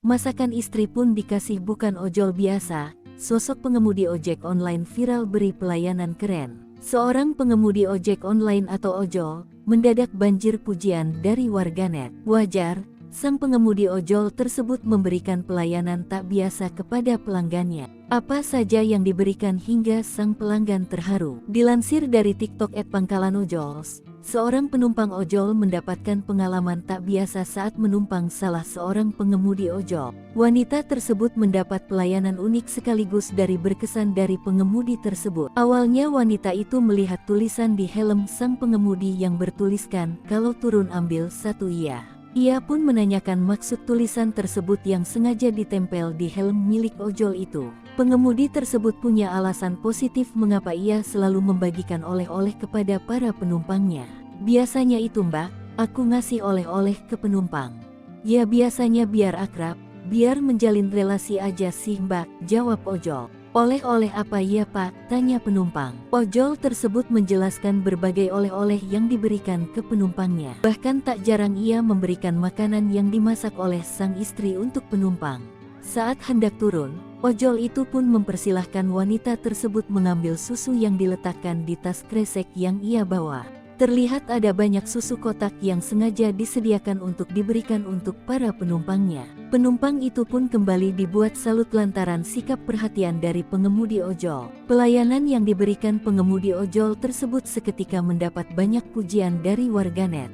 Masakan istri pun dikasih bukan ojol biasa. Sosok pengemudi ojek online viral beri pelayanan keren. Seorang pengemudi ojek online atau ojol mendadak banjir pujian dari warganet. Wajar, sang pengemudi ojol tersebut memberikan pelayanan tak biasa kepada pelanggannya. Apa saja yang diberikan hingga sang pelanggan terharu. Dilansir dari TikTok @pangkalanojols, seorang penumpang ojol mendapatkan pengalaman tak biasa saat menumpang salah seorang pengemudi ojol. Wanita tersebut mendapat pelayanan unik sekaligus dari berkesan dari pengemudi tersebut. Awalnya wanita itu melihat tulisan di helm sang pengemudi yang bertuliskan, "Kalau turun ambil satu ya." Ia pun menanyakan maksud tulisan tersebut yang sengaja ditempel di helm milik ojol itu. Pengemudi tersebut punya alasan positif mengapa ia selalu membagikan oleh-oleh kepada para penumpangnya. "Biasanya itu mbak, aku ngasih oleh-oleh ke penumpang." "Ya biasanya biar akrab, biar menjalin relasi aja sih mbak," jawab ojol. "Oleh-oleh apa ya pak?" tanya penumpang. Ojol tersebut menjelaskan berbagai oleh-oleh yang diberikan ke penumpangnya. Bahkan tak jarang ia memberikan makanan yang dimasak oleh sang istri untuk penumpang. Saat hendak turun, ojol itu pun mempersilahkan wanita tersebut mengambil susu yang diletakkan di tas kresek yang ia bawa. Terlihat ada banyak susu kotak yang sengaja disediakan untuk diberikan untuk para penumpangnya. Penumpang itu pun kembali dibuat salut lantaran sikap perhatian dari pengemudi ojol. Pelayanan yang diberikan pengemudi ojol tersebut seketika mendapat banyak pujian dari warganet.